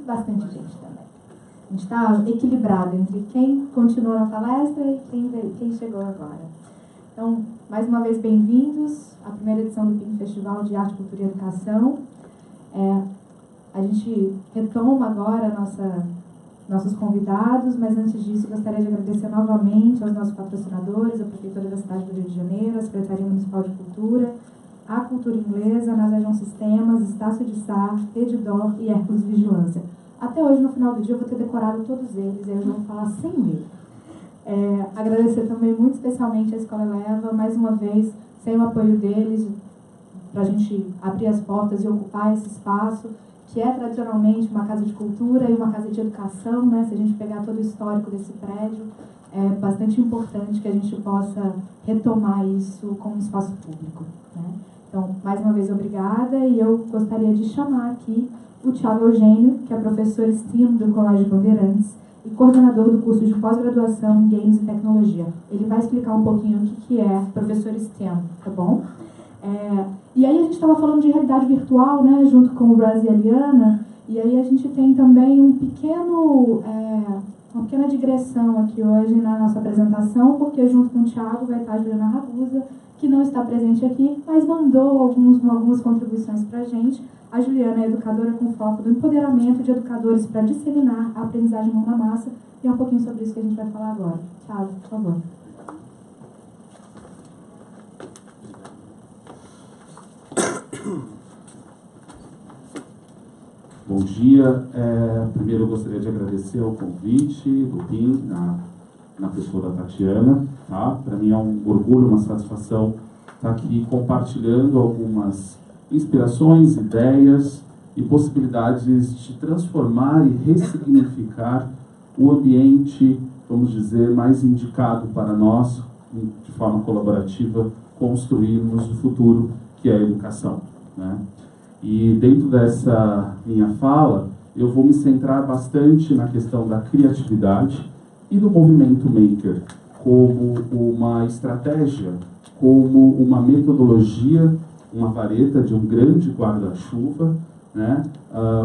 bastante gente também. A gente está equilibrado entre quem continuou na palestra e quem chegou agora. Então, mais uma vez, bem-vindos à primeira edição do PIN Festival de Arte, Cultura e Educação. A gente retoma agora nossos convidados, mas antes disso gostaria de agradecer novamente aos nossos patrocinadores, a Prefeitura da cidade do Rio de Janeiro, a Secretaria Municipal de Cultura, a Cultura Inglesa, a Nasajão Sistemas, Estácio de Sá, Edidor e Hércules Vigilância. Até hoje, no final do dia, eu vou ter decorado todos eles, e eu já vou falar sem medo. Agradecer também muito especialmente a Escola Eleva, mais uma vez, sem o apoio deles, para a gente abrir as portas e ocupar esse espaço, que é tradicionalmente uma casa de cultura e uma casa de educação, né? Se a gente pegar todo o histórico desse prédio, é bastante importante que a gente possa retomar isso como um espaço público, né? Então, mais uma vez, obrigada, e eu gostaria de chamar aqui o Thiago Eugênio, que é professor STEAM do Colégio Bandeirantes e coordenador do curso de pós-graduação em Games e Tecnologia. Ele vai explicar um pouquinho o que é professor STEAM, tá bom? E aí a gente estava falando de realidade virtual, né, junto com o Raz e a Liana, e aí a gente tem também uma pequena digressão aqui hoje na nossa apresentação, porque junto com o Thiago vai estar a Juliana Ragusa, que não está presente aqui, mas mandou algumas contribuições para a gente. A Juliana é educadora com foco no empoderamento de educadores para disseminar a aprendizagem mão na massa, e é um pouquinho sobre isso que a gente vai falar agora. Thiago, por favor. Bom dia. Primeiro eu gostaria de agradecer o convite do PIN, na pessoa da Tatiana. Tá? Para mim é um orgulho, uma satisfação estar aqui compartilhando algumas inspirações, ideias e possibilidades de transformar e ressignificar o ambiente, vamos dizer, mais indicado para nós, de forma colaborativa, construirmos o futuro que é a educação, né? E dentro dessa minha fala, eu vou me centrar bastante na questão da criatividade e do movimento maker, como uma estratégia, como uma metodologia, uma vareta de um grande guarda-chuva, né,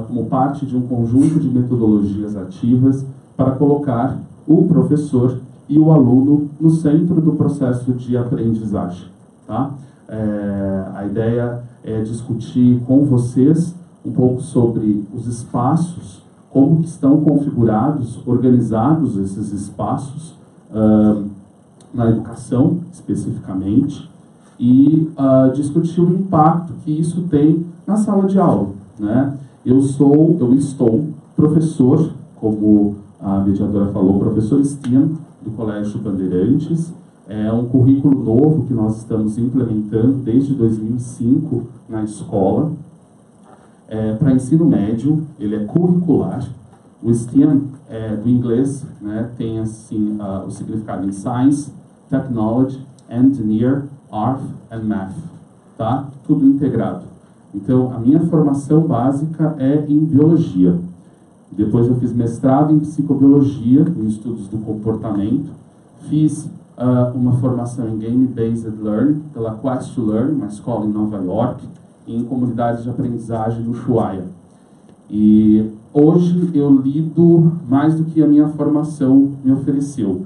como parte de um conjunto de metodologias ativas para colocar o professor e o aluno no centro do processo de aprendizagem. Tá? A ideia é discutir com vocês um pouco sobre os espaços, como que estão configurados, organizados esses espaços na educação, especificamente, e discutir o impacto que isso tem na sala de aula, né? Eu estou professor, como a mediadora falou, professor STEAM do Colégio Bandeirantes. É um currículo novo que nós estamos implementando desde 2005 na escola. Para ensino médio, ele é curricular. O STEAM do inglês, né, tem assim, o significado em Science, Technology, Engineer, Art and Math. Tá? Tudo integrado. Então, a minha formação básica é em biologia. Depois eu fiz mestrado em psicobiologia, em estudos do comportamento. Fiz uma formação em Game-Based Learning pela Quest to Learn, uma escola em Nova York, e em comunidades de aprendizagem no Ushuaia. E hoje eu lido mais do que a minha formação me ofereceu.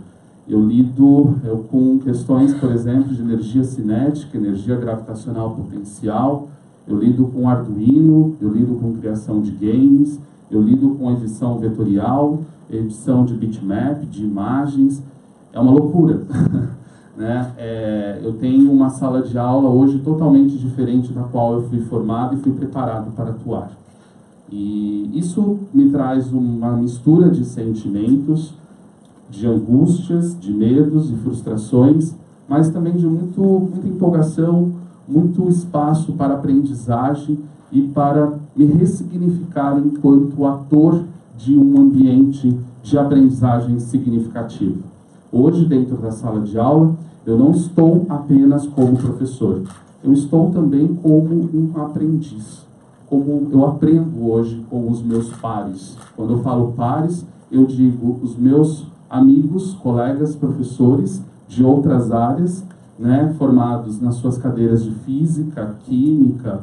Eu lido com questões, por exemplo, de energia cinética, energia gravitacional potencial. Eu lido com Arduino, eu lido com criação de games, eu lido com edição vetorial, edição de bitmap, de imagens. É uma loucura, né? Eu tenho uma sala de aula hoje totalmente diferente da qual eu fui formado e fui preparado para atuar. E isso me traz uma mistura de sentimentos, de angústias, de medos e frustrações, mas também de muita empolgação, muito espaço para aprendizagem e para me ressignificar enquanto ator de um ambiente de aprendizagem significativo. Hoje, dentro da sala de aula, eu não estou apenas como professor, eu estou também como um aprendiz, como eu aprendo hoje com os meus pares. Quando eu falo pares, eu digo os meus amigos, colegas, professores de outras áreas, né, formados nas suas cadeiras de física, química,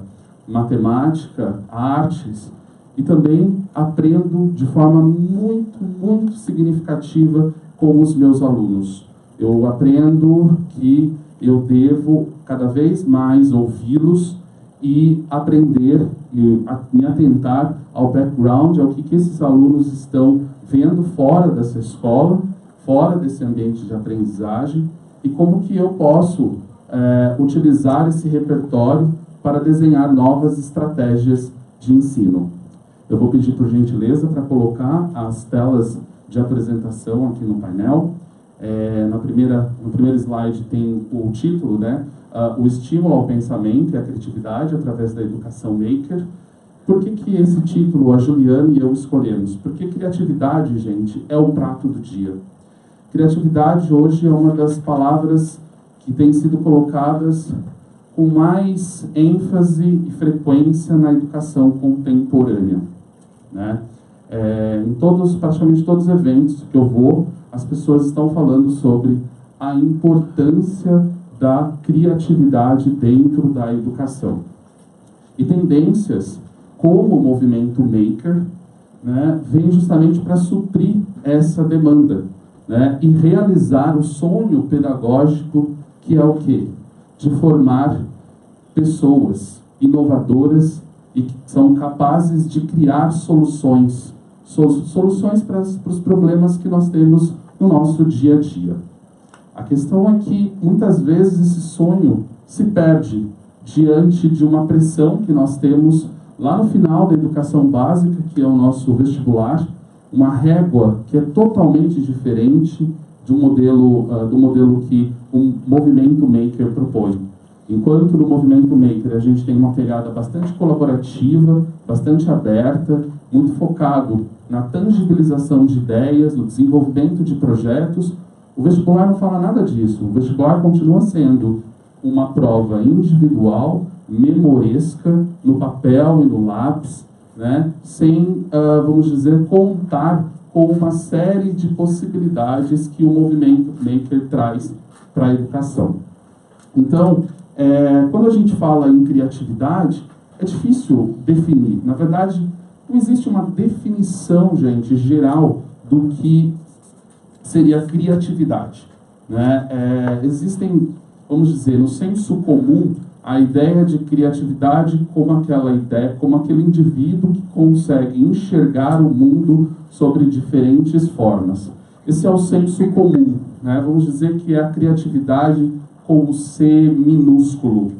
matemática, artes, e também aprendo de forma muito significativa com os meus alunos. Eu aprendo que eu devo cada vez mais ouvi-los e aprender e me atentar ao background, ao que esses alunos estão vendo fora dessa escola, fora desse ambiente de aprendizagem, e como que eu posso utilizar esse repertório para desenhar novas estratégias de ensino. Eu vou pedir, por gentileza, para colocar as telas de apresentação aqui no painel. No primeiro slide tem o título, né? O estímulo ao pensamento e à criatividade através da educação maker. Por que esse título a Juliana e eu escolhemos? Porque criatividade, gente, é o prato do dia. Criatividade hoje é uma das palavras que tem sido colocadas com mais ênfase e frequência na educação contemporânea, né? Praticamente todos os eventos que eu vou, as pessoas estão falando sobre a importância da criatividade dentro da educação. E tendências como o movimento maker, né, vem justamente para suprir essa demanda, né, e realizar o sonho pedagógico, que é o quê? De formar pessoas inovadoras e que são capazes de criar soluções para os problemas que nós temos no nosso dia a dia. A questão é que, muitas vezes, esse sonho se perde diante de uma pressão que nós temos lá no final da educação básica, que é o nosso vestibular, uma régua que é totalmente diferente do modelo que o movimento maker propõe. Enquanto no movimento maker a gente tem uma pegada bastante colaborativa, bastante aberta, muito focado na tangibilização de ideias, no desenvolvimento de projetos, o vestibular não fala nada disso. O vestibular continua sendo uma prova individual, memoresca, no papel e no lápis, né? Sem, vamos dizer, contar com uma série de possibilidades que o movimento maker traz para a educação. Então, quando a gente fala em criatividade, é difícil definir. Na verdade, não existe uma definição, gente, geral do que seria criatividade, né? Existem, vamos dizer, no senso comum, a ideia de criatividade como aquele indivíduo que consegue enxergar o mundo sobre diferentes formas. Esse é o senso comum, né? Vamos dizer que é a criatividade com o C minúsculo.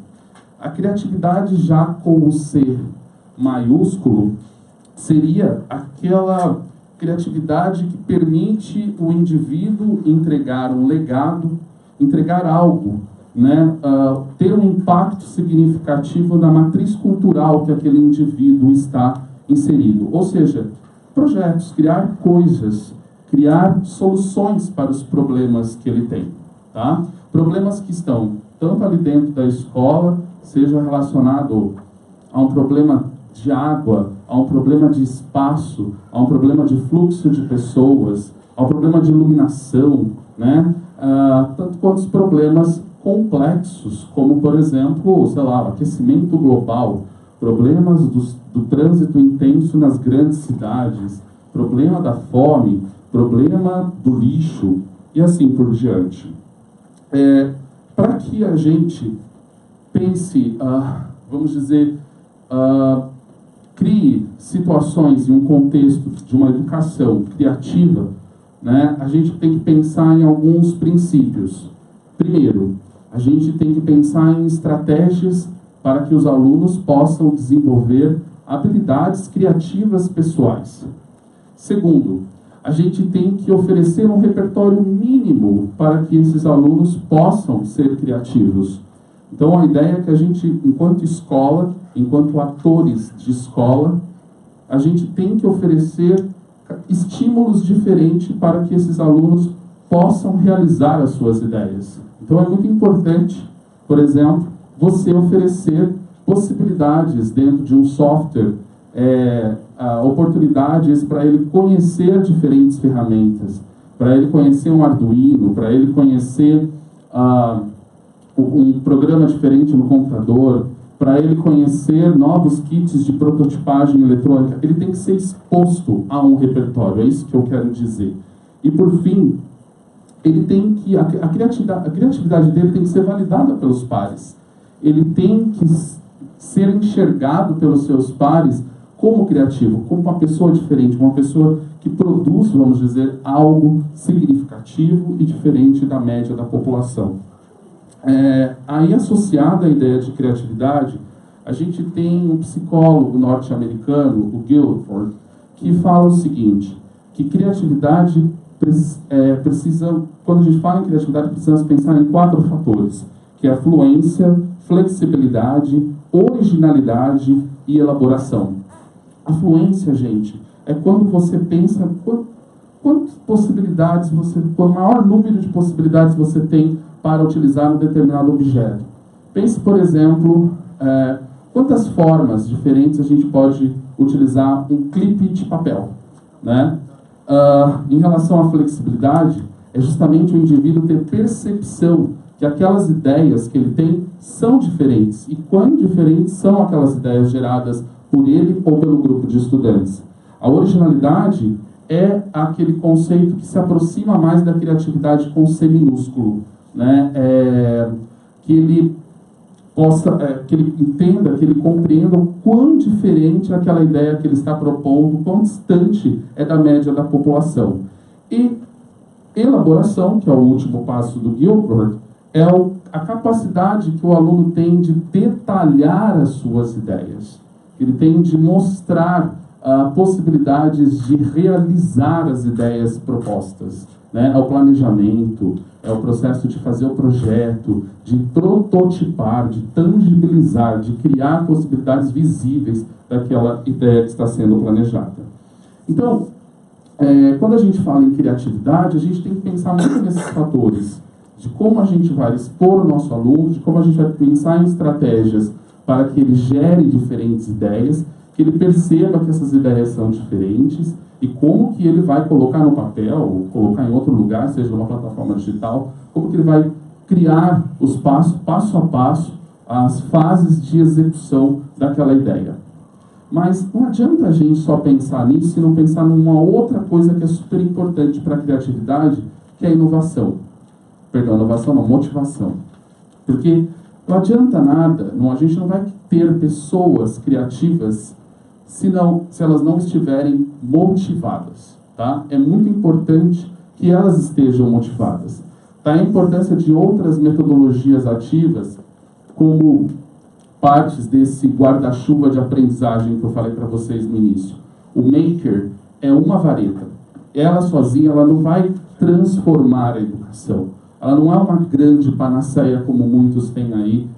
A criatividade já com o C maiúsculo seria aquela criatividade que permite o indivíduo entregar um legado, entregar algo, né? Ter um impacto significativo na matriz cultural que aquele indivíduo está inserido. Ou seja, projetos, criar coisas, criar soluções para os problemas que ele tem, tá? Problemas que estão tanto ali dentro da escola, seja relacionado a um problema de água, a um problema de espaço, a um problema de fluxo de pessoas, a um problema de iluminação, né? Tanto quanto os problemas complexos, como, por exemplo, sei lá, o aquecimento global, problemas do trânsito intenso nas grandes cidades, problema da fome, problema do lixo, e assim por diante. Para que a gente pense, vamos dizer, crie situações em um contexto de uma educação criativa, né, a gente tem que pensar em alguns princípios. Primeiro, a gente tem que pensar em estratégias para que os alunos possam desenvolver habilidades criativas pessoais. Segundo, a gente tem que oferecer um repertório mínimo para que esses alunos possam ser criativos. Então, a ideia é que a gente, enquanto escola, enquanto atores de escola, a gente tem que oferecer estímulos diferentes para que esses alunos possam realizar as suas ideias. Então, é muito importante, por exemplo, você oferecer possibilidades dentro de um software, oportunidades para ele conhecer diferentes ferramentas, para ele conhecer um Arduino, para ele conhecer um programa diferente no computador, para ele conhecer novos kits de prototipagem eletrônica, ele tem que ser exposto a um repertório, é isso que eu quero dizer. E, por fim, ele tem que, a criatividade dele tem que ser validada pelos pares. Ele tem que ser enxergado pelos seus pares como criativo, como uma pessoa diferente, uma pessoa que produz, vamos dizer, algo significativo e diferente da média da população. Aí, associada à ideia de criatividade, a gente tem um psicólogo norte-americano, o Guilford, que fala o seguinte, que criatividade precisa, quando a gente fala em criatividade, precisamos pensar em 4 fatores, que é a fluência, flexibilidade, originalidade e elaboração. A fluência, gente, é quando você pensa quantas possibilidades qual maior número de possibilidades você tem para utilizar um determinado objeto. Pense, por exemplo, quantas formas diferentes a gente pode utilizar um clipe de papel, né? Em relação à flexibilidade, é justamente o indivíduo ter percepção que aquelas ideias que ele tem são diferentes. E quão diferentes são aquelas ideias geradas por ele ou pelo grupo de estudantes. A originalidade é aquele conceito que se aproxima mais da criatividade com C minúsculo, né? Que ele que ele entenda, que ele compreenda o quão diferente é aquela ideia que ele está propondo, quão distante é da média da população. E elaboração, que é o último passo do Guilford, é a capacidade que o aluno tem de detalhar as suas ideias. Ele tem de mostrar possibilidades de realizar as ideias propostas, né? É o planejamento, é o processo de fazer o projeto, de prototipar, de tangibilizar, de criar possibilidades visíveis daquela ideia que está sendo planejada. Então, quando a gente fala em criatividade, a gente tem que pensar muito nesses fatores, de como a gente vai expor o nosso aluno, de como a gente vai pensar em estratégias para que ele gere diferentes ideias, que ele perceba que essas ideias são diferentes e como que ele vai colocar no papel, ou colocar em outro lugar, seja numa plataforma digital, como que ele vai criar os passo a passo, as fases de execução daquela ideia. Mas não adianta a gente só pensar nisso e não pensar numa outra coisa que é super importante para a criatividade, que é a inovação. Perdão, inovação não, motivação. Porque não adianta nada, a gente não vai ter pessoas criativas se elas não estiverem motivadas, tá? É muito importante que elas estejam motivadas. Tá? A importância de outras metodologias ativas, como partes desse guarda-chuva de aprendizagem que eu falei para vocês no início. O Maker é uma vareta. Ela sozinha, ela não vai transformar a educação. Ela não é uma grande panaceia como muitos têm aí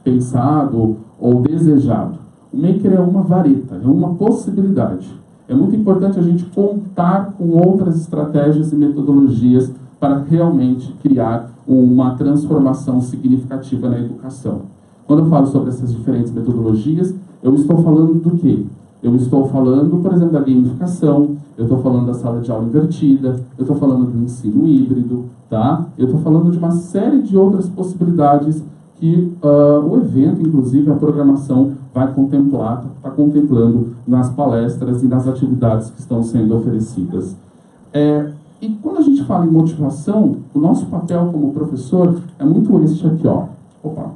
pensado ou desejado. O Maker é uma vareta, é uma possibilidade. É muito importante a gente contar com outras estratégias e metodologias para realmente criar uma transformação significativa na educação. Quando eu falo sobre essas diferentes metodologias, eu estou falando do quê? Eu estou falando, por exemplo, da gamificação, eu estou falando da sala de aula invertida, eu estou falando do ensino híbrido, tá? Eu estou falando de uma série de outras possibilidades que o evento, inclusive a programação, vai contemplar, está contemplando nas palestras e nas atividades que estão sendo oferecidas. E quando a gente fala em motivação, o nosso papel como professor é muito este aqui, ó. Opa.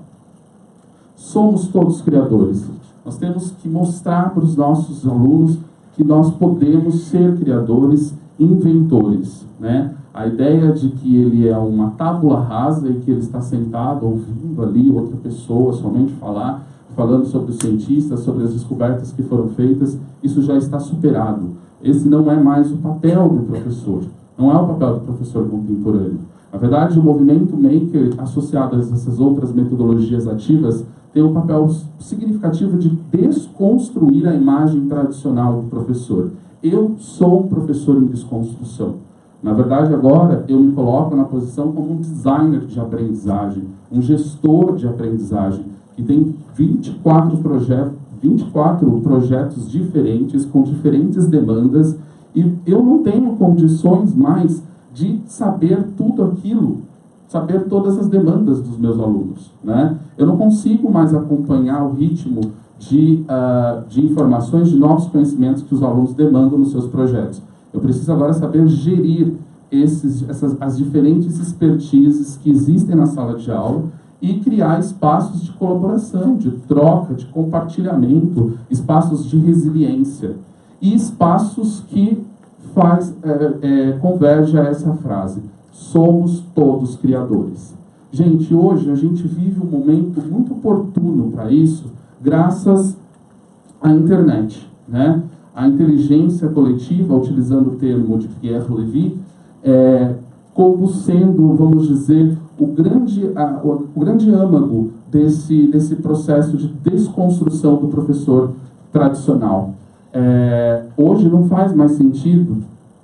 Somos todos criadores. Nós temos que mostrar para os nossos alunos que nós podemos ser criadores, inventores, né? A ideia de que ele é uma tábula rasa e que ele está sentado ouvindo ali outra pessoa somente falando sobre os cientistas, sobre as descobertas que foram feitas, isso já está superado. Esse não é mais o papel do professor, não é o papel do professor contemporâneo. Na verdade, o movimento Maker, associado a essas outras metodologias ativas, tem um papel significativo de desconstruir a imagem tradicional do professor. Eu sou um professor em desconstrução. Na verdade, agora, eu me coloco na posição como um designer de aprendizagem, um gestor de aprendizagem, que tem 24 projetos diferentes, com diferentes demandas, e eu não tenho condições mais de saber tudo aquilo saber todas as demandas dos meus alunos, né? Eu não consigo mais acompanhar o ritmo de informações, de novos conhecimentos que os alunos demandam nos seus projetos. Eu preciso agora saber gerir as diferentes expertises que existem na sala de aula e criar espaços de colaboração, de troca, de compartilhamento, espaços de resiliência e espaços que converge a essa frase: somos todos criadores. Gente, hoje a gente vive um momento muito oportuno para isso, graças à internet, né? A inteligência coletiva, utilizando o termo de Pierre Levy, como sendo, vamos dizer, o grande âmago desse processo de desconstrução do professor tradicional. Hoje não faz mais sentido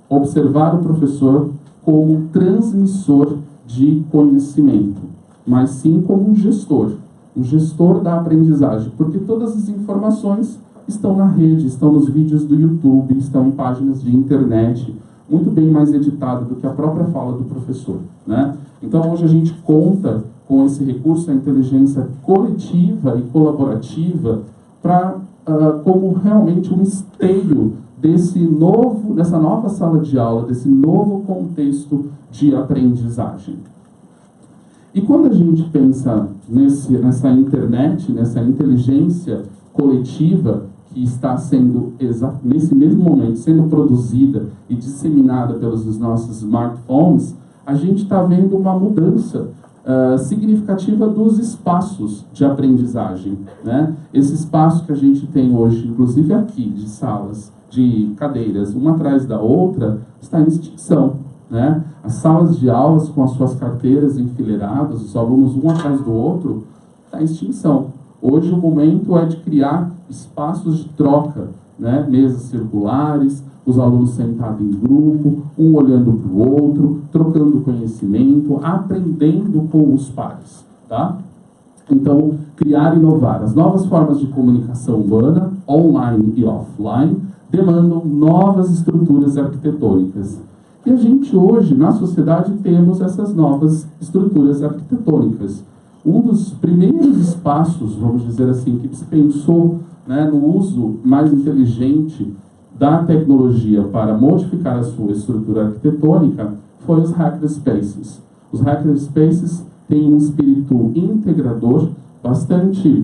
observar o professor como um transmissor de conhecimento, mas sim como um gestor da aprendizagem, porque todas as informações estão na rede, estão nos vídeos do YouTube, estão em páginas de internet, muito bem mais editado do que a própria fala do professor, né? Então hoje a gente conta com esse recurso, a inteligência coletiva e colaborativa, como realmente um esteio dessa nova sala de aula, desse novo contexto de aprendizagem. E quando a gente pensa nessa internet, nessa inteligência coletiva que está sendo, nesse mesmo momento, sendo produzida e disseminada pelos nossos smartphones, a gente está vendo uma mudança significativa dos espaços de aprendizagem, né? Esse espaço que a gente tem hoje, inclusive aqui, de salas, de cadeiras, uma atrás da outra, está em extinção, né? As salas de aulas com as suas carteiras enfileiradas, os alunos um atrás do outro, está em extinção. Hoje o momento é de criar espaços de troca, né? Mesas circulares, os alunos sentados em grupo, um olhando para o outro, trocando conhecimento, aprendendo com os pares, tá? Então, criar e inovar. As novas formas de comunicação humana, online e offline, demandam novas estruturas arquitetônicas. E a gente hoje, na sociedade, temos essas novas estruturas arquitetônicas. Um dos primeiros espaços, vamos dizer assim, que se pensou, né, no uso mais inteligente da tecnologia para modificar a sua estrutura arquitetônica foi os hackerspaces. Os hackerspaces têm um espírito integrador bastante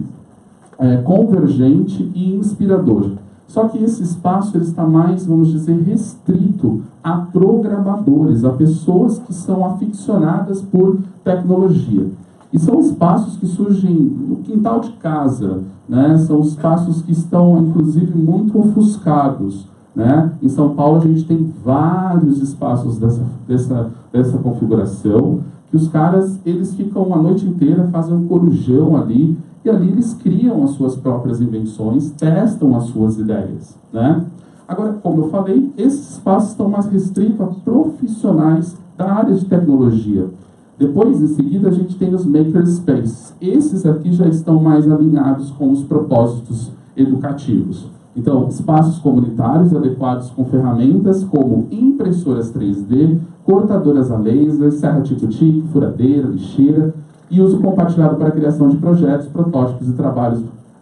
convergente e inspirador. Só que esse espaço ele está mais, vamos dizer, restrito a programadores, a pessoas que são aficionadas por tecnologia. E são espaços que surgem no quintal de casa, né? São espaços que estão, inclusive, muito ofuscados, né? Em São Paulo, a gente tem vários espaços dessa configuração, que os caras, eles ficam a noite inteira, fazem um corujão ali, e ali eles criam as suas próprias invenções, testam as suas ideias, né? Agora, como eu falei, esses espaços estão mais restritos a profissionais da área de tecnologia. Depois, em seguida, a gente tem os makerspaces. Esses aqui já estão mais alinhados com os propósitos educativos. Então, espaços comunitários adequados com ferramentas como impressoras 3D, cortadoras a laser, serra tico-tico, furadeira, lixeira, e uso compartilhado para a criação de projetos, protótipos e trabalhos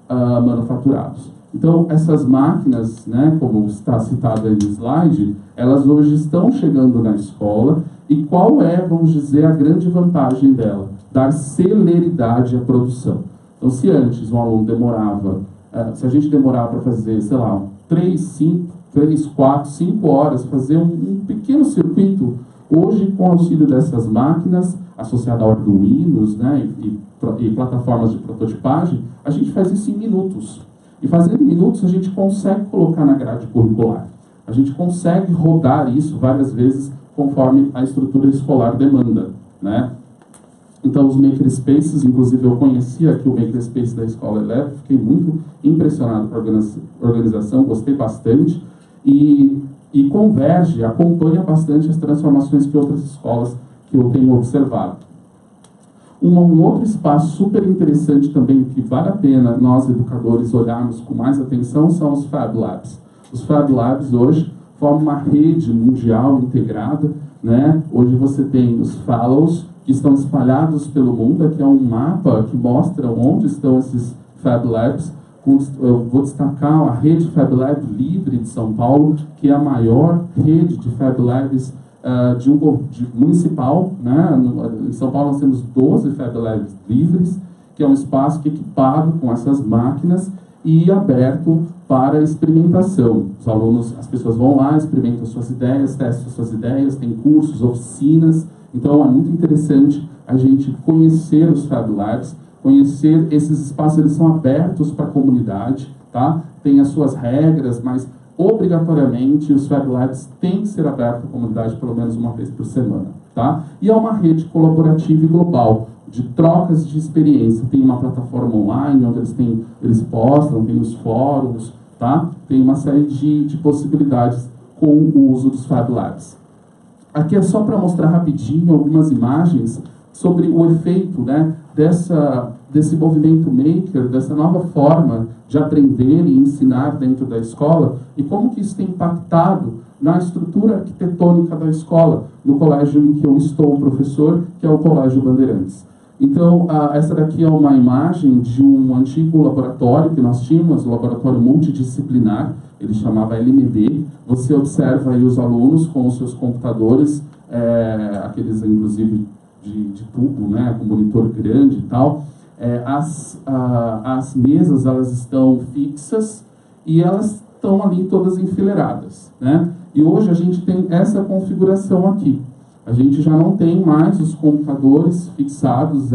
manufaturados. Então, essas máquinas, né, como está citado aí no slide, elas hoje estão chegando na escola. E qual é, vamos dizer, a grande vantagem dela? Dar celeridade à produção. Então, se antes um aluno demorava, se a gente demorava para fazer, sei lá, 3, 4, 5 horas, fazer um pequeno circuito, hoje, com o auxílio dessas máquinas, associado a Arduinos, né, e plataformas de prototipagem, a gente faz isso em minutos. E fazendo em minutos, a gente consegue colocar na grade curricular. A gente consegue rodar isso várias vezes conforme a estrutura escolar demanda, né? Então, os makerspaces, inclusive eu conheci aqui o makerspace da Escola Eleve, fiquei muito impressionado com a organização, gostei bastante, e converge, acompanha bastante as transformações que outras escolas que eu tenho observado. Um outro espaço super interessante também, que vale a pena nós, educadores, olharmos com mais atenção, são os Fab Labs. Os Fab Labs hoje formam uma rede mundial integrada, né? Hoje você tem os fellows, que estão espalhados pelo mundo. Aqui é um mapa que mostra onde estão esses Fab Labs. Eu vou destacar a rede Fab Lab Livre de São Paulo, que é a maior rede de Fab Labs municipal, né? Em São Paulo nós temos 12 Fab Labs livres, que é um espaço que é equipado com essas máquinas e aberto para experimentação. Os alunos, as pessoas vão lá, experimentam suas ideias, testam suas ideias, tem cursos, oficinas. Então é muito interessante a gente conhecer os Fab Labs, conhecer esses espaços. Eles são abertos para a comunidade, tá? Tem as suas regras, mas obrigatoriamente os Fab Labs têm que ser abertos à comunidade pelo menos uma vez por semana, tá? E é uma rede colaborativa e global, de trocas de experiência. Tem uma plataforma online onde eles postam, tem os fóruns, tá? Tem uma série de possibilidades com o uso dos Fab Labs. Aqui é só para mostrar rapidinho algumas imagens sobre o efeito, né, desse movimento maker, dessa nova forma de aprender e ensinar dentro da escola, e como que isso tem impactado na estrutura arquitetônica da escola, no colégio em que eu estou professor, que é o Colégio Bandeirantes. Então, essa daqui é uma imagem de um antigo laboratório que nós tínhamos, um laboratório multidisciplinar, ele chamava LMD. Você observa aí os alunos com os seus computadores, aqueles, inclusive, de tubo, né, com monitor grande e tal. As mesas, elas estão fixas e elas estão ali todas enfileiradas, né? E hoje a gente tem essa configuração aqui. A gente já não tem mais os computadores fixados,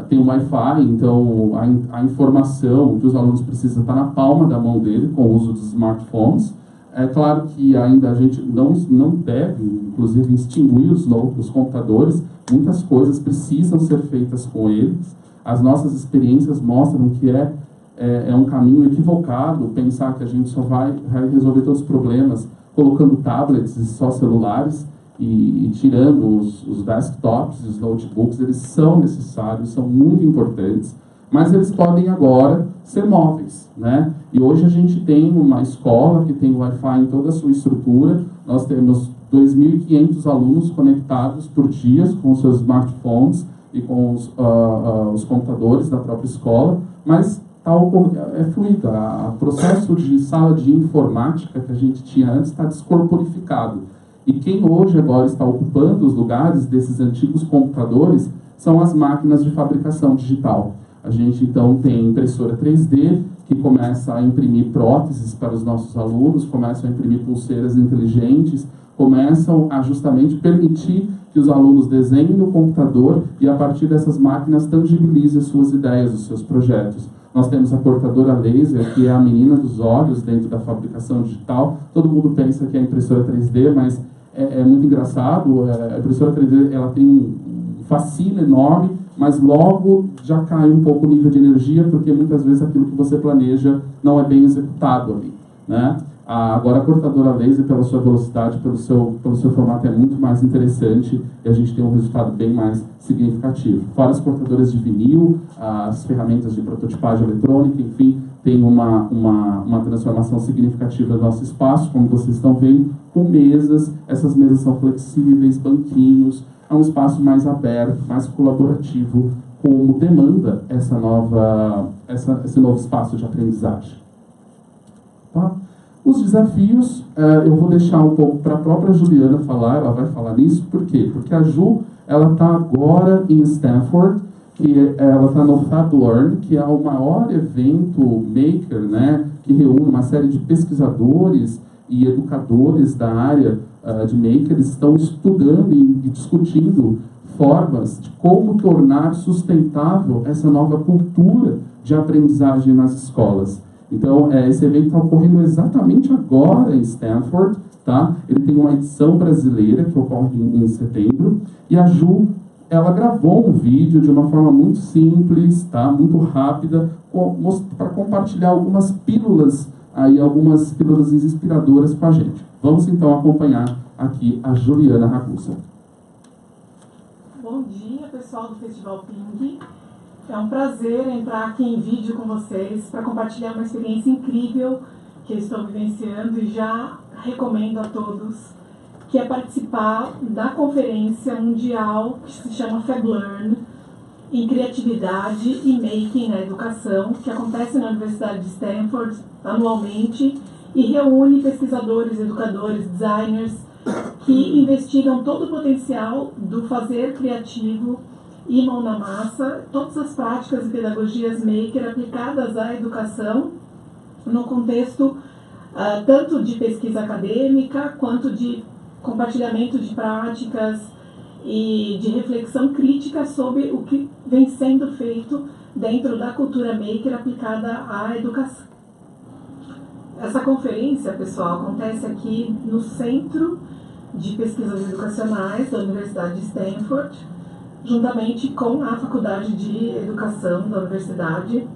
tem o Wi-Fi, então a informação que os alunos precisam está na palma da mão dele, com o uso dos smartphones. É claro que ainda a gente não deve, inclusive, extinguir os computadores. Muitas coisas precisam ser feitas com eles. As nossas experiências mostram que é um caminho equivocado pensar que a gente só vai resolver todos os problemas colocando tablets e só celulares e tirando os desktops e os notebooks. Eles são necessários, são muito importantes, mas eles podem agora ser móveis, né? E hoje a gente tem uma escola que tem Wi-Fi em toda a sua estrutura. Nós temos 2.500 alunos conectados por dia com seus smartphones e com os computadores da própria escola, mas é fluido. O processo de sala de informática que a gente tinha antes está descorporificado. E quem hoje agora está ocupando os lugares desses antigos computadores são as máquinas de fabricação digital. A gente então tem impressora 3D que começa a imprimir próteses para os nossos alunos, começam a imprimir pulseiras inteligentes, começam a justamente permitir que os alunos desenhem no computador e a partir dessas máquinas tangibilizem as suas ideias, os seus projetos. Nós temos a cortadora laser, que é a menina dos olhos dentro da fabricação digital. Todo mundo pensa que é a impressora 3D, mas é muito engraçado. A impressora 3D ela tem um fascínio enorme, mas logo já cai um pouco o nível de energia, porque muitas vezes aquilo que você planeja não é bem executado ali, né? Agora a cortadora laser, pela sua velocidade, pelo seu formato, é muito mais interessante e a gente tem um resultado bem mais significativo. Fora as cortadoras de vinil, as ferramentas de prototipagem eletrônica, enfim, tem uma transformação significativa do nosso espaço, como vocês estão vendo, com mesas. Essas mesas são flexíveis, banquinhos. É um espaço mais aberto, mais colaborativo, como demanda esse novo espaço de aprendizagem. Tá? Os desafios, eu vou deixar um pouco para a própria Juliana falar, ela vai falar nisso. Por quê? Porque a Ju, ela está agora em Stanford, ela está no FabLearn, que é o maior evento maker, né, que reúne uma série de pesquisadores e educadores da área de maker. Eles estão estudando e discutindo formas de como tornar sustentável essa nova cultura de aprendizagem nas escolas. Então, esse evento está ocorrendo exatamente agora em Stanford, tá? Ele tem uma edição brasileira que ocorre em setembro, e a Ju, ela gravou um vídeo de uma forma muito simples, tá? Muito rápida, para compartilhar algumas pílulas inspiradoras com a gente. Vamos então acompanhar aqui a Juliana Ragusa. Bom dia, pessoal do Festival Ping. É um prazer entrar aqui em vídeo com vocês para compartilhar uma experiência incrível que eu estou vivenciando e já recomendo a todos que é participar da conferência mundial que se chama FabLearn, em criatividade e making na educação, que acontece na Universidade de Stanford anualmente e reúne pesquisadores, educadores, designers que investigam todo o potencial do fazer criativo e mão na massa, todas as práticas e pedagogias maker aplicadas à educação no contexto tanto de pesquisa acadêmica quanto de compartilhamento de práticas e de reflexão crítica sobre o que vem sendo feito dentro da cultura maker aplicada à educação. Essa conferência, pessoal, acontece aqui no Centro de Pesquisas Educacionais da Universidade de Stanford, juntamente com a Faculdade de Educação da Universidade,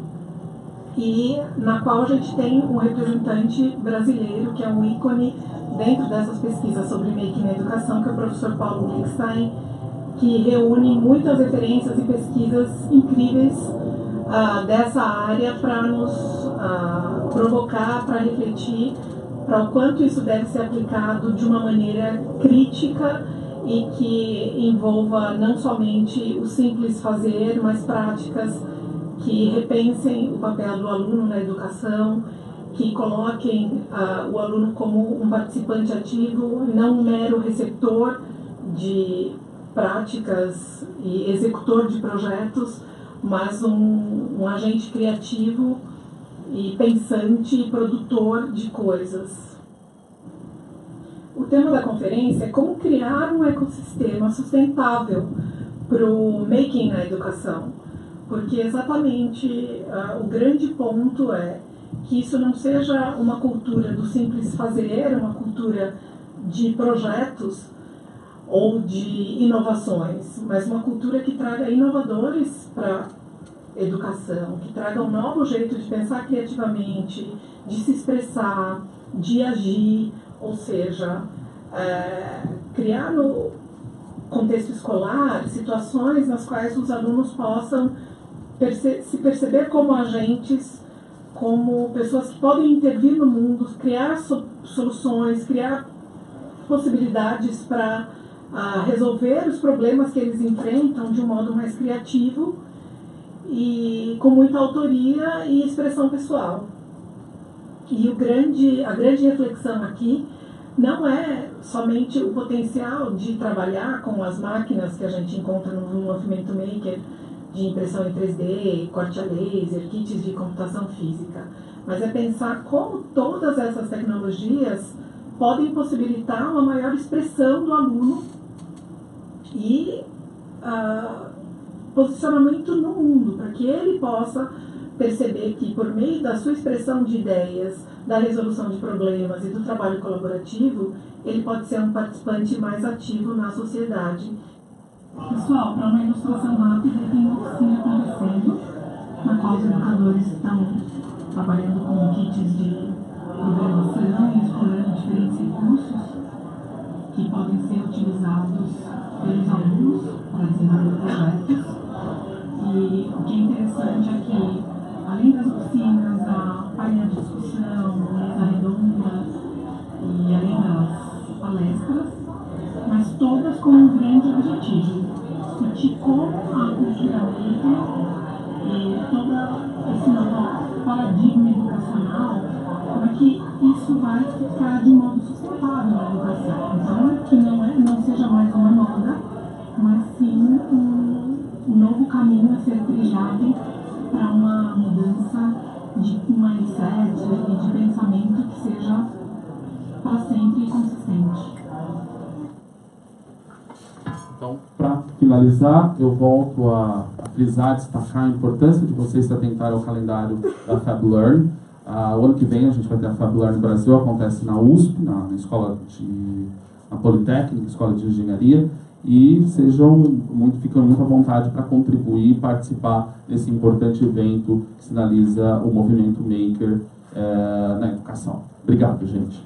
e na qual a gente tem um representante brasileiro, que é um ícone dentro dessas pesquisas sobre making na educação, que é o professor Paulo Glickenstein, que reúne muitas referências e pesquisas incríveis dessa área para nos provocar, para refletir, para o quanto isso deve ser aplicado de uma maneira crítica e que envolva não somente o simples fazer, mas práticas que repensem o papel do aluno na educação, que coloquem o aluno como um participante ativo, não um mero receptor de práticas e executor de projetos, mas um agente criativo e pensante e produtor de coisas. O tema da conferência é como criar um ecossistema sustentável para o making na educação, porque exatamente o grande ponto é que isso não seja uma cultura do simples fazer, uma cultura de projetos ou de inovações, mas uma cultura que traga inovadores para a educação, que traga um novo jeito de pensar criativamente, de se expressar, de agir, ou seja, criar no contexto escolar situações nas quais os alunos possam se perceber como agentes, como pessoas que podem intervir no mundo, criar soluções, criar possibilidades para resolver os problemas que eles enfrentam de um modo mais criativo e com muita autoria e expressão pessoal. E a grande reflexão aqui não é somente o potencial de trabalhar com as máquinas que a gente encontra no movimento maker, de impressão em 3D, corte a laser, kits de computação física, mas é pensar como todas essas tecnologias podem possibilitar uma maior expressão do aluno e posicionamento no mundo, para que ele possa perceber que, por meio da sua expressão de ideias, da resolução de problemas e do trabalho colaborativo, ele pode ser um participante mais ativo na sociedade. Pessoal, para uma ilustração rápida, tem uma oficina acontecendo, na qual os educadores estão trabalhando com kits de programação e explorando diferentes recursos que podem ser utilizados pelos alunos para desenvolver projetos. E o que é interessante é que, além das oficinas, a painel de discussão, mesa redonda e além das palestras, mas todas com um grande objetivo: discutir como a cultura maker e todo esse novo paradigma educacional, como é que isso vai ficar de modo sustentável na educação. Então, que não seja mais uma moda, mas sim um novo caminho a ser trilhado para uma mudança de mindset e de pensamento que seja para sempre consistente. Então, para finalizar, eu volto a frisar, destacar a importância de vocês se atentarem ao calendário da FabLearn. O ano que vem a gente vai ter a FabLearn no Brasil, acontece na USP, na Politécnica, Escola de Engenharia, e ficam muito à vontade para contribuir e participar desse importante evento que sinaliza o movimento maker na educação. Obrigado, gente.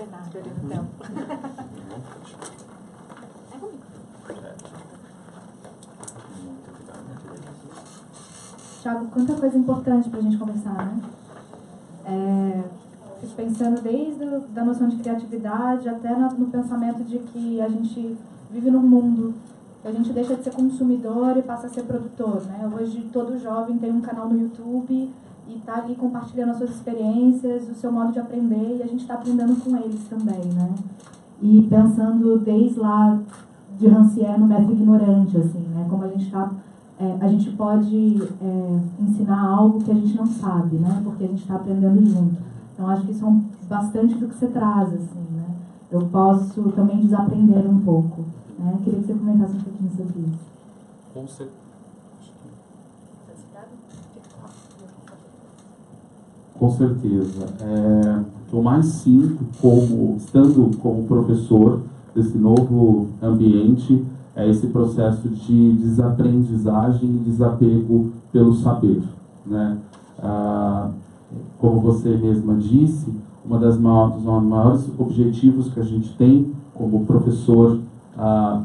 Bernardo ali no tempo. Thiago, quanta coisa importante para a gente conversar, né? Fico pensando desde da noção de criatividade até no pensamento de que a gente vive num mundo que a gente deixa de ser consumidor e passa a ser produtor, né? Hoje todo jovem tem um canal no YouTube e está ali compartilhando as suas experiências, o seu modo de aprender, e a gente está aprendendo com eles também, né? E pensando desde lá de Rancière no mestre ignorante, assim, né? Como a gente pode ensinar algo que a gente não sabe, né? Porque a gente está aprendendo junto. Então acho que isso é bastante do que você traz, assim, né? Eu posso também desaprender um pouco, né? Queria que você comentasse um pouquinho sobre isso. Com certeza. Com certeza. O que eu mais sinto, estando como professor desse novo ambiente, é esse processo de desaprendizagem e desapego pelo saber, né? Como você mesma disse, um dos maiores objetivos que a gente tem como professor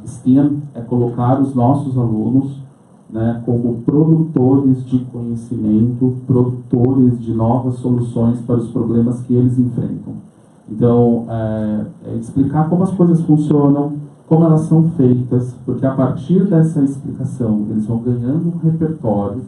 STEAM é colocar os nossos alunos, né, como produtores de conhecimento, produtores de novas soluções para os problemas que eles enfrentam. Então, explicar como as coisas funcionam, como elas são feitas, porque a partir dessa explicação eles vão ganhando um repertório,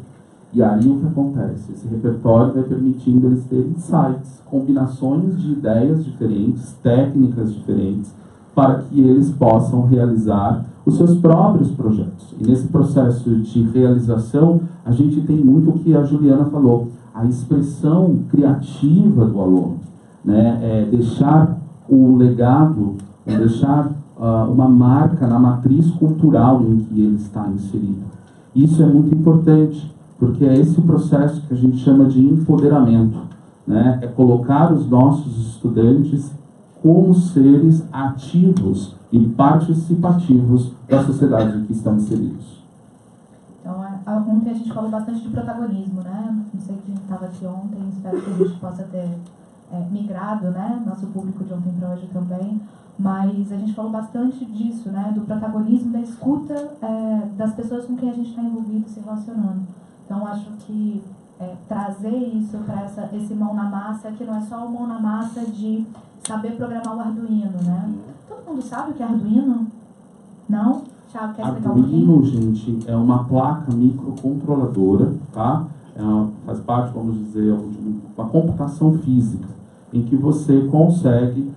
e aí o que acontece? Esse repertório vai permitindo eles terem insights, combinações de ideias diferentes, técnicas diferentes, para que eles possam realizar os seus próprios projetos. E nesse processo de realização, a gente tem muito o que a Juliana falou, a expressão criativa do aluno, né? Deixar um legado, deixar uma marca na matriz cultural em que ele está inserido. Isso é muito importante, porque é esse o processo que a gente chama de empoderamento, né? É colocar os nossos estudantes como seres ativos e participativos da sociedade em que estão inseridos. Então, ontem a gente falou bastante de protagonismo, né? Não sei quem estava aqui ontem, espero que a gente possa ter migrado, né? Nosso público de ontem para hoje também. Mas a gente falou bastante disso, né? Do protagonismo, da escuta das pessoas com quem a gente está envolvido, se relacionando. Então, acho que trazer isso para esse mão na massa, que não é só o mão na massa de saber programar o Arduino, né? Todo mundo sabe o que é Arduino? Não? Thiago, quer explicar um pouquinho? Arduino, gente, é uma placa microcontroladora, tá? Faz parte, vamos dizer, de uma computação física, em que você consegue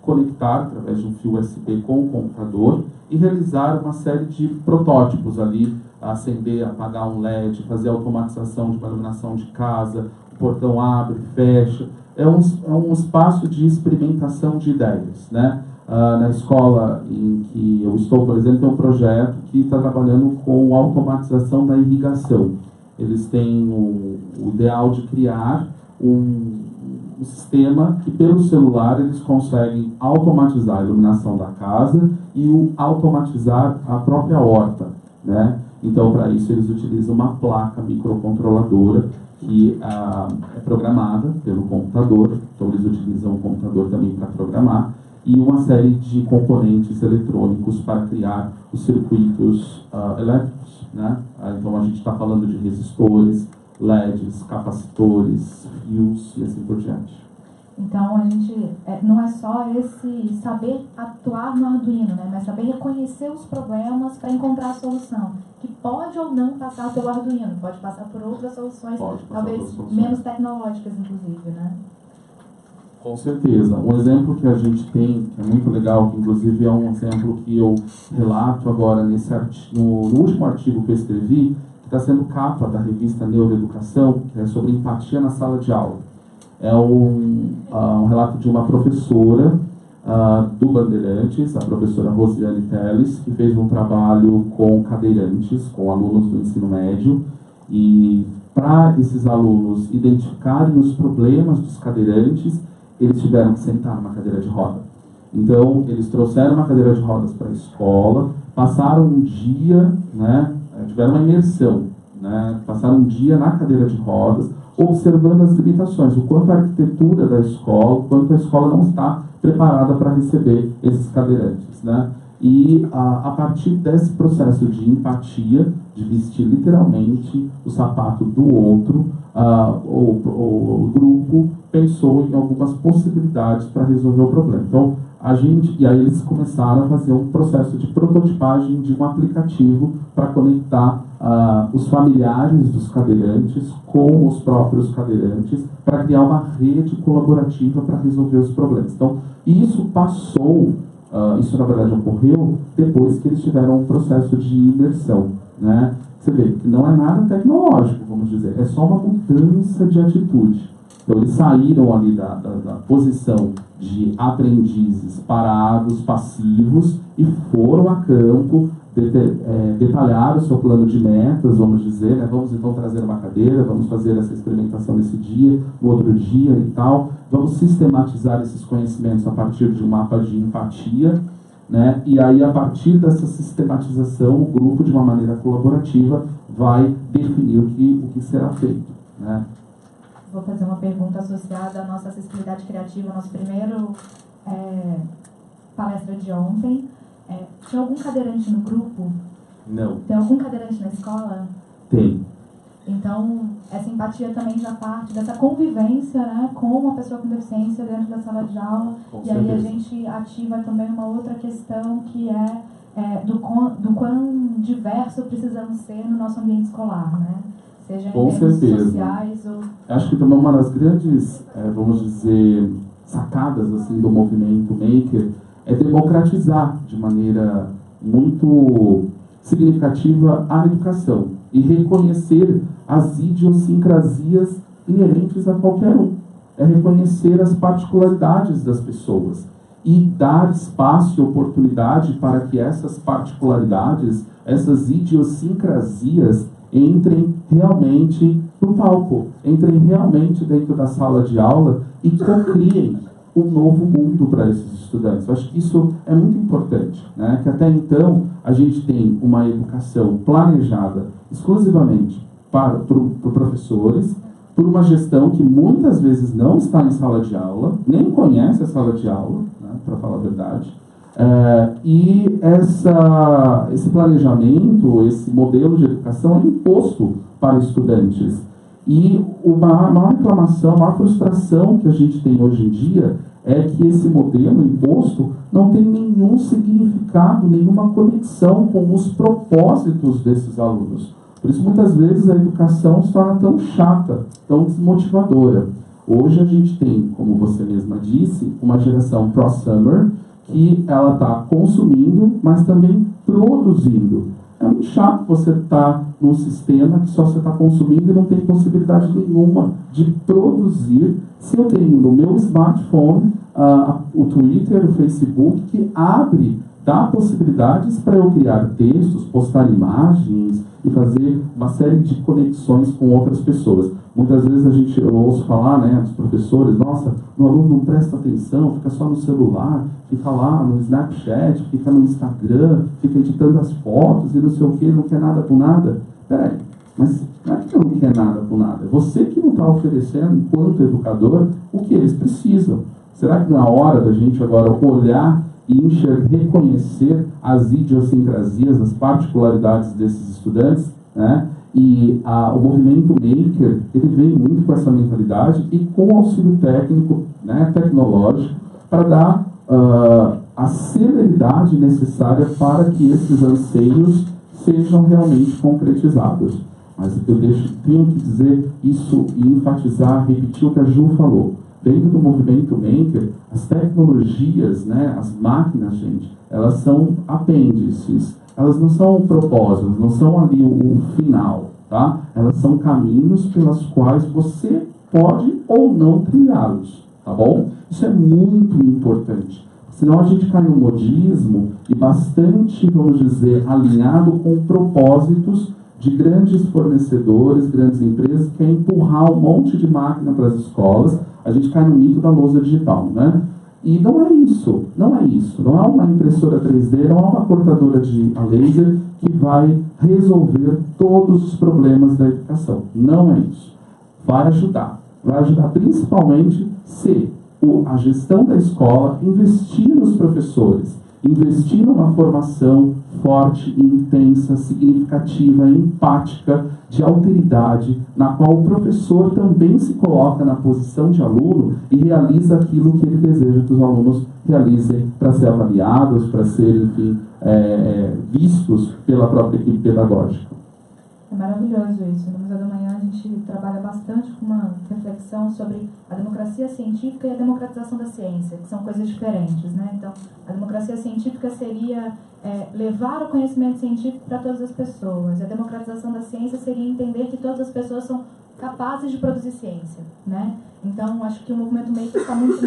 conectar através de um fio USB com o computador e realizar uma série de protótipos ali, acender, apagar um LED, fazer automatização de uma iluminação de casa, o portão abre, fecha. É um espaço de experimentação de ideias, né? Na escola em que eu estou, por exemplo, tem um projeto que está trabalhando com automatização da irrigação. Eles têm o ideal de criar um sistema que, pelo celular, eles conseguem automatizar a iluminação da casa e automatizar a própria horta, né? Então, para isso, eles utilizam uma placa microcontroladora que é programada pelo computador. Então, eles utilizam o computador também para programar e uma série de componentes eletrônicos para criar os circuitos elétricos, né? Então, a gente está falando de resistores, LEDs, capacitores, fios e assim por diante. Então, a gente não é só esse saber atuar no Arduino, né? Mas saber reconhecer os problemas para encontrar a solução, que pode ou não passar pelo Arduino, pode passar por outras soluções, talvez menos tecnológicas, inclusive, né? Com certeza. Um exemplo que a gente tem, que é muito legal, que inclusive é um exemplo que eu relato agora no último artigo que eu escrevi, que está sendo capa da revista Neuroeducação, que é sobre empatia na sala de aula. É um relato de uma professora do Bandeirantes, a professora Rosiane Teles, que fez um trabalho com cadeirantes, com alunos do ensino médio, e para esses alunos identificarem os problemas dos cadeirantes, eles tiveram que sentar numa cadeira de roda. Então, eles trouxeram uma cadeira de rodas para a escola, passaram um dia, né, tiveram uma imersão, né, passaram um dia na cadeira de rodas, observando as limitações, o quanto a arquitetura da escola, o quanto a escola não está preparada para receber esses cadeirantes, né? E a partir desse processo de empatia, de vestir literalmente o sapato do outro, o grupo pensou em algumas possibilidades para resolver o problema. Então, e aí eles começaram a fazer um processo de prototipagem de um aplicativo para conectar os familiares dos cadeirantes com os próprios cadeirantes, para criar uma rede colaborativa para resolver os problemas. Então, isso passou, isso na verdade ocorreu depois que eles tiveram um processo de imersão, né? Você vê que não é nada tecnológico, vamos dizer, é só uma mudança de atitude. Então, eles saíram ali da posição de aprendizes parados, passivos, e foram a campo, detalhar o seu plano de metas, vamos dizer, né? Vamos então trazer uma cadeira, vamos fazer essa experimentação nesse dia, no outro dia e tal, vamos sistematizar esses conhecimentos a partir de um mapa de empatia, né? E aí, a partir dessa sistematização, o grupo, de uma maneira colaborativa, vai definir o que será feito, né? Vou fazer uma pergunta associada à nossa acessibilidade criativa, nosso primeiro palestra de ontem. Tinha algum cadeirante no grupo? Não. Tem algum cadeirante na escola? Tem. Então, essa empatia também já parte dessa convivência, né, com uma pessoa com deficiência dentro da sala de aula. Com e certeza. Aí a gente ativa também uma outra questão, que do quão diverso precisamos ser no nosso ambiente escolar, né? Seja em termos sociais ou... Acho que também uma das grandes, vamos dizer, sacadas assim, do movimento Maker é democratizar de maneira muito significativa a educação e reconhecer as idiosincrasias inerentes a qualquer um. É reconhecer as particularidades das pessoas e dar espaço e oportunidade para que essas particularidades, essas idiosincrasias, entrem realmente no palco, entrem realmente dentro da sala de aula e cocriem um novo mundo para esses estudantes. Eu acho que isso é muito importante, né? Que até então a gente tem uma educação planejada exclusivamente para professores, por uma gestão que muitas vezes não está em sala de aula, nem conhece a sala de aula, né, para falar a verdade. E esse planejamento, esse modelo de educação é imposto para estudantes. E a maior reclamação, a maior frustração que a gente tem hoje em dia é que esse modelo imposto não tem nenhum significado, nenhuma conexão com os propósitos desses alunos. Por isso, muitas vezes, a educação se torna tão chata, tão desmotivadora. Hoje a gente tem, como você mesma disse, uma geração pro-summer, que ela está consumindo, mas também produzindo. É muito chato você estar num sistema que só você está consumindo e não tem possibilidade nenhuma de produzir. Se eu tenho no meu smartphone o Twitter, o Facebook, que dá possibilidades para eu criar textos, postar imagens e fazer uma série de conexões com outras pessoas. Muitas vezes eu ouço falar, né, dos professores, nossa, o aluno não presta atenção, fica só no celular, fica lá no Snapchat, fica no Instagram, fica editando as fotos e não sei o que, não quer nada por nada. Peraí, mas não é que não quer nada por nada, é você que não está oferecendo, enquanto educador, o que eles precisam. Será que na hora da gente agora olhar e reconhecer as idiosincrasias, as particularidades desses estudantes, né? E o movimento Maker, ele vem muito com essa mentalidade e com o auxílio técnico, né, tecnológico, para dar a celeridade necessária para que esses anseios sejam realmente concretizados. Mas eu tenho que dizer isso e enfatizar, repetir o que a Ju falou. Dentro do movimento Maker, as tecnologias, né, as máquinas, gente, elas são apêndices, elas não são propósitos, não são ali o final, tá? Elas são caminhos pelos quais você pode ou não trilhá-los, tá bom? Isso é muito importante. Senão a gente cai no modismo e bastante, vamos dizer, alinhado com propósitos de grandes fornecedores, grandes empresas, que querem empurrar um monte de máquina para as escolas. A gente cai no mito da lousa digital, né? E não é isso, não é isso. Não é uma impressora 3D, não é uma cortadora a laser que vai resolver todos os problemas da educação. Não é isso. Vai ajudar principalmente se a gestão da escola investir nos professores, investir numa formação forte, intensa, significativa, empática, de alteridade, na qual o professor também se coloca na posição de aluno e realiza aquilo que ele deseja que os alunos realizem para ser avaliados, para serem, enfim, vistos pela própria equipe pedagógica. É maravilhoso isso. No Museu da Manhã a gente trabalha bastante com uma reflexão sobre a democracia científica e a democratização da ciência, que são coisas diferentes, né? Então, a democracia científica seria levar o conhecimento científico para todas as pessoas. E a democratização da ciência seria entender que todas as pessoas são capazes de produzir ciência, né? Então, acho que o movimento Maker está muito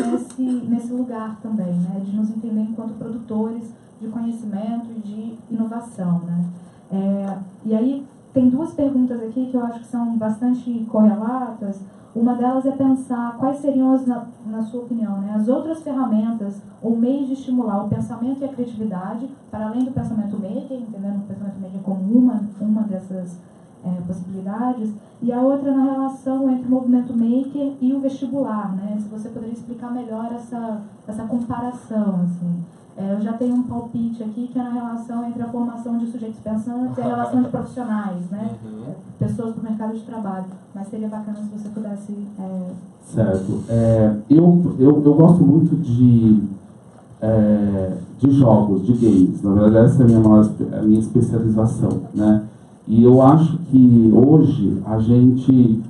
nesse lugar também, né? De nos entender enquanto produtores de conhecimento e de inovação, né? E aí, tem duas perguntas aqui que eu acho que são bastante correlatas. Uma delas é pensar quais seriam, na sua opinião, né, as outras ferramentas ou meios de estimular o pensamento e a criatividade, para além do pensamento maker, entendendo o pensamento maker como uma dessas possibilidades, e a outra na relação entre o movimento maker e o vestibular, né? Se você poderia explicar melhor essa comparação, assim. Eu já tenho um palpite aqui que é na relação entre a formação de sujeitos pensantes e a relação de profissionais, né? Pessoas para o mercado de trabalho. Mas seria bacana se você pudesse... Certo. Eu gosto muito de jogos, de games. Na verdade, essa é a minha especialização, né? E eu acho que hoje a gente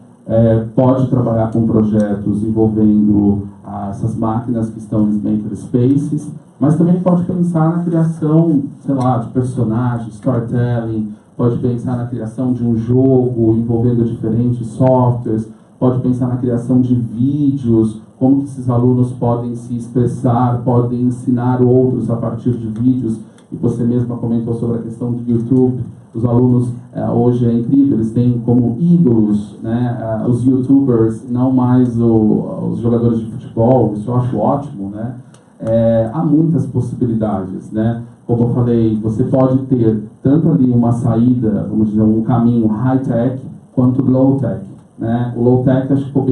pode trabalhar com projetos envolvendo essas máquinas que estão nos makerspaces, mas também pode pensar na criação, sei lá, de personagens, storytelling, pode pensar na criação de um jogo envolvendo diferentes softwares, pode pensar na criação de vídeos, como que esses alunos podem se expressar, podem ensinar outros a partir de vídeos. E você mesma comentou sobre a questão do YouTube. Os alunos hoje é incrível, eles têm como ídolos, né, os YouTubers, não mais os jogadores de futebol. Isso eu acho ótimo, né? Há muitas possibilidades, né? Como eu falei, você pode ter tanto ali uma saída, vamos dizer, um caminho high-tech, quanto low-tech, né? O low-tech acho que ficou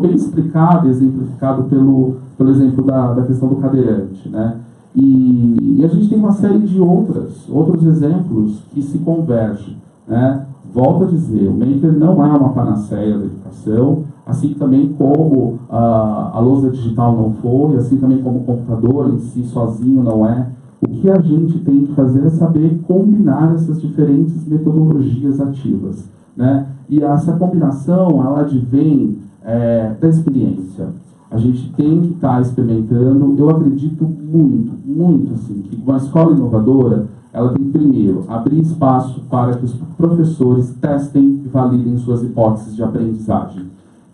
bem explicado e exemplificado pelo exemplo da questão do cadeirante, né? E a gente tem uma série de outros exemplos que se convergem, né? Volto a dizer, o Maker não é uma panaceia da educação, assim também como a lousa digital não foi, assim também como o computador em si sozinho não é. O que a gente tem que fazer é saber combinar essas diferentes metodologias ativas, né? E essa combinação, ela advém da experiência. A gente tem que estar experimentando. Eu acredito muito assim, que uma escola inovadora, ela tem que, primeiro, abrir espaço para que os professores testem e validem suas hipóteses de aprendizagem.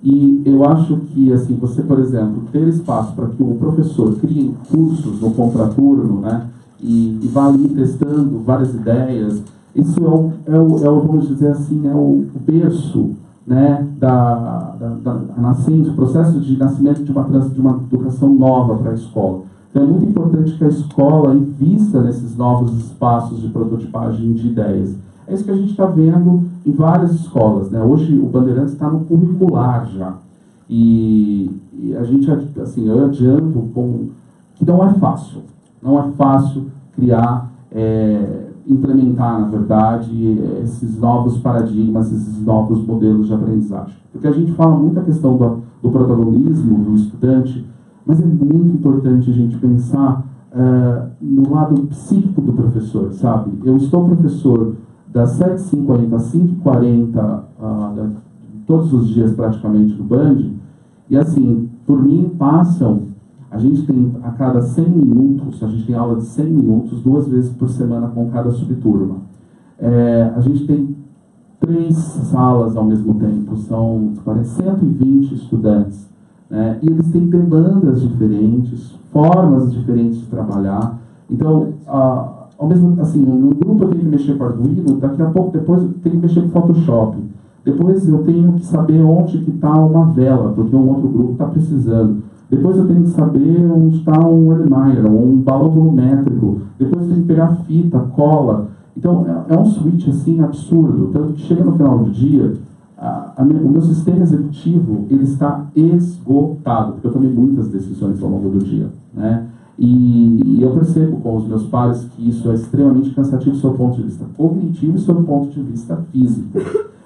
E eu acho que, assim, você, por exemplo, ter espaço para que o professor crie cursos no contraturno, né, e vá ali testando várias ideias, isso vamos dizer assim, é o berço, né, o processo de nascimento de uma educação nova para a escola. Então é muito importante que a escola invista nesses novos espaços de prototipagem de ideias. É isso que a gente está vendo em várias escolas, né? Hoje o Bandeirantes está no curricular já. E a gente, assim, eu adianto que não é fácil. Não é fácil criar, implementar, na verdade, esses novos paradigmas, esses novos modelos de aprendizagem. Porque a gente fala muito a questão do protagonismo do estudante, mas é muito importante a gente pensar no lado psíquico do professor, sabe? Eu estou professor das 7h50 às 5h40, todos os dias praticamente do Band, e assim, por mim a gente tem a cada 100 minutos, a gente tem aula de 100 minutos, 2 vezes por semana com cada subturma. A gente tem 3 salas ao mesmo tempo, são 120 estudantes, né? E eles têm demandas diferentes, formas diferentes de trabalhar. Então, ao mesmo assim, no grupo eu tenho que mexer com Arduino, daqui a pouco depois eu tenho que mexer com Photoshop. Depois eu tenho que saber onde que está uma vela, porque um outro grupo está precisando. Depois eu tenho que saber onde está um Erlenmeyer, um balão volumétrico. Depois eu tenho que pegar fita, cola. Então é um switch assim absurdo. Tanto que chega no final do dia, o meu sistema executivo ele está esgotado, porque eu tomei muitas decisões ao longo do dia, né? E eu percebo com os meus pares que isso é extremamente cansativo do seu ponto de vista cognitivo e do seu ponto de vista físico.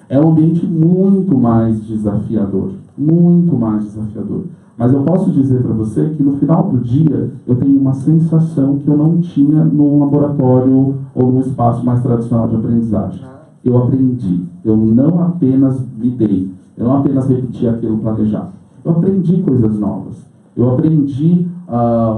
É um ambiente muito mais desafiador, muito mais desafiador. Mas eu posso dizer para você que no final do dia eu tenho uma sensação que eu não tinha num laboratório ou num espaço mais tradicional de aprendizagem. Eu aprendi, eu não apenas me dei, eu não apenas repeti aquilo planejado. Eu aprendi coisas novas. Eu aprendi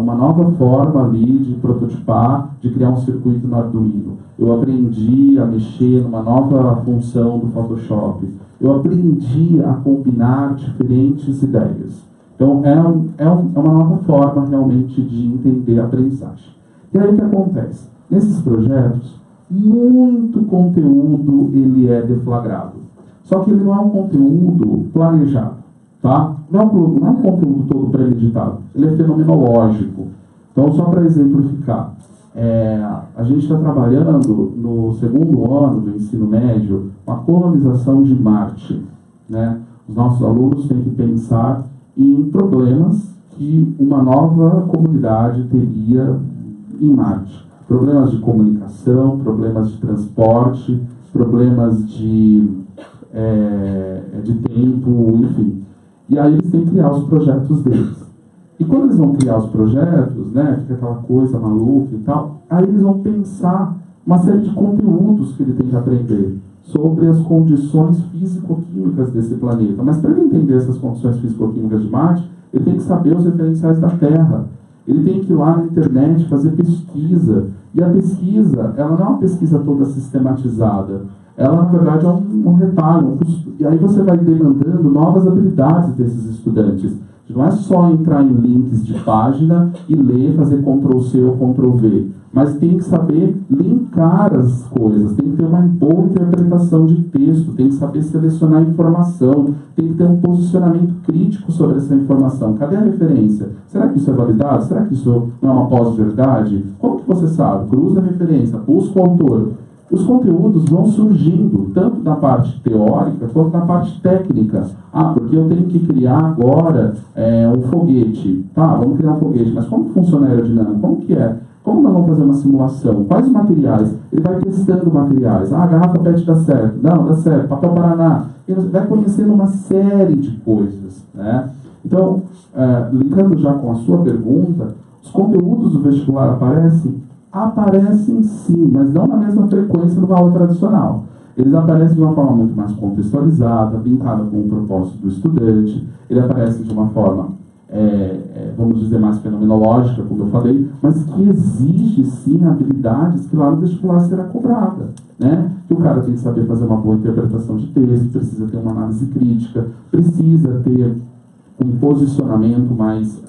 uma nova forma ali de prototipar, de criar um circuito no Arduino. Eu aprendi a mexer numa nova função do Photoshop. Eu aprendi a combinar diferentes ideias. Então, é uma nova forma realmente de entender a aprendizagem. E aí o que acontece? Nesses projetos, muito conteúdo ele é deflagrado. Só que ele não é um conteúdo planejado. Tá? Não é um conteúdo todo premeditado, ele é fenomenológico. Então, só para exemplificar, a gente está trabalhando no segundo ano do ensino médio a colonização de Marte, né? Os nossos alunos têm que pensar em problemas que uma nova comunidade teria em Marte. Problemas de comunicação, problemas de transporte, problemas de tempo, enfim. E aí eles têm que criar os projetos deles. E quando eles vão criar os projetos, né, fica aquela coisa maluca e tal, aí eles vão pensar uma série de conteúdos que ele tem que aprender sobre as condições físico-químicas desse planeta. Mas para ele entender essas condições físico-químicas de Marte, ele tem que saber os referenciais da Terra. Ele tem que ir lá na internet fazer pesquisa. E a pesquisa, ela não é uma pesquisa toda sistematizada. Ela, na verdade, é um retalho. E aí você vai demandando novas habilidades desses estudantes. Não é só entrar em links de página e ler, fazer Ctrl+C ou Ctrl+V. Mas tem que saber linkar as coisas, tem que ter uma boa interpretação de texto, tem que saber selecionar informação, tem que ter um posicionamento crítico sobre essa informação. Cadê a referência? Será que isso é validado? Será que isso não é uma pós-verdade? Como que você sabe? Cruza a referência, busca o autor. Os conteúdos vão surgindo, tanto na parte teórica quanto na parte técnica. Porque eu tenho que criar agora um foguete. Tá, vamos criar um foguete, mas como funciona a aerodinâmica? Como que é? Como nós vamos fazer uma simulação? Quais os materiais? Ele vai testando materiais. A garrafa PET dá certo. Não, dá certo. Papel Paraná. Ele vai conhecendo uma série de coisas, né? Então, linkando já com a sua pergunta, os conteúdos do vestibular aparecem? Aparecem sim, mas não na mesma frequência do aula tradicional. Eles aparecem de uma forma muito mais contextualizada, linkada com o propósito do estudante. Ele aparece de uma forma, vamos dizer, mais fenomenológica, como eu falei, mas que exige sim habilidades que lá no vestibular será cobrada, né? Que o cara tem que saber fazer uma boa interpretação de texto, precisa ter uma análise crítica, precisa ter um posicionamento mais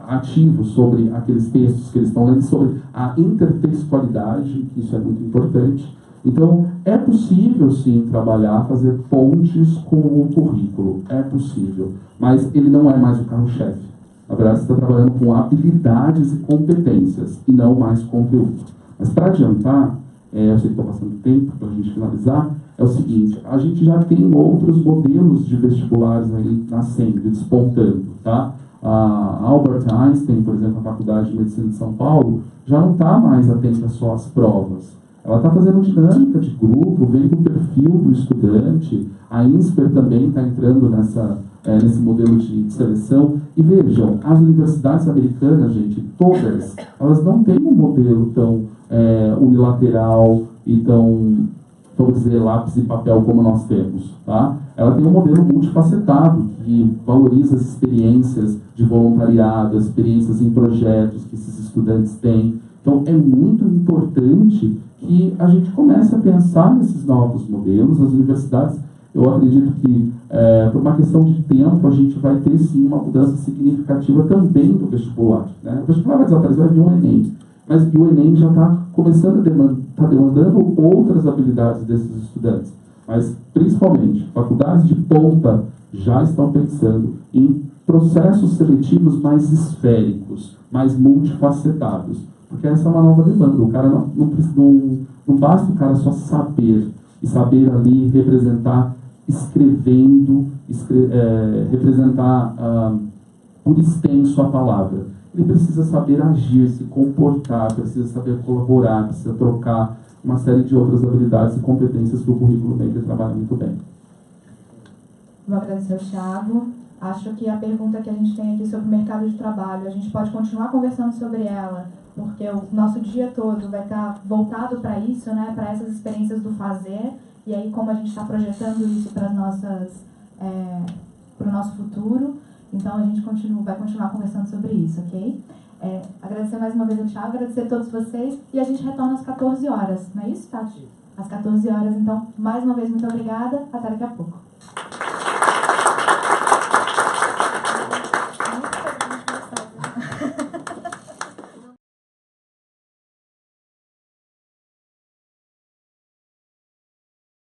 ativo sobre aqueles textos que eles estão lendo, sobre a intertextualidade, isso é muito importante. Então, é possível, sim, trabalhar, fazer pontes com o currículo, é possível, mas ele não é mais o carro-chefe. Na verdade, você está trabalhando com habilidades e competências, e não mais conteúdo. Mas, para adiantar, eu sei que estou passando tempo para a gente finalizar, é o seguinte, a gente já tem outros modelos de vestibulares aí nascendo, despontando, tá? A Albert Einstein, por exemplo, a Faculdade de Medicina de São Paulo, já não está mais atenta só às provas. Ela está fazendo dinâmica de grupo, vendo o perfil do estudante. A INSPER também está entrando nesse modelo de seleção. E vejam, as universidades americanas, gente, todas, elas não têm um modelo tão unilateral e tão, vamos dizer, lápis e papel como nós temos, tá? Ela tem um modelo multifacetado que valoriza as experiências de voluntariado, as experiências em projetos que esses estudantes têm. Então, é muito importante que a gente comece a pensar nesses novos modelos. As universidades, eu acredito que, por uma questão de tempo, a gente vai ter, sim, uma mudança significativa também do vestibular, né? O vestibular vai desaparecer, vai vir um Enem. Mas o Enem já está começando a demandando outras habilidades desses estudantes. Mas, principalmente, faculdades de ponta já estão pensando em processos seletivos mais esféricos, mais multifacetados. Porque essa é uma nova demanda. O cara não basta o cara só saber, e saber ali representar escrevendo, representar por extenso a palavra. Ele precisa saber agir, se comportar, precisa saber colaborar, precisa trocar uma série de outras habilidades e competências que o currículo Maker trabalha muito bem. Vou agradecer ao Thiago. Acho que a pergunta que a gente tem aqui sobre o mercado de trabalho, a gente pode continuar conversando sobre ela, porque o nosso dia todo vai estar voltado para isso, né, para essas experiências do fazer, e aí como a gente está projetando isso para o nosso futuro, então a gente vai continuar conversando sobre isso, ok? Agradecer mais uma vez ao Thiago, agradecer a todos vocês, e a gente retorna às 14 horas, não é isso, Tati? Às 14 horas, então, mais uma vez, muito obrigada, até daqui a pouco.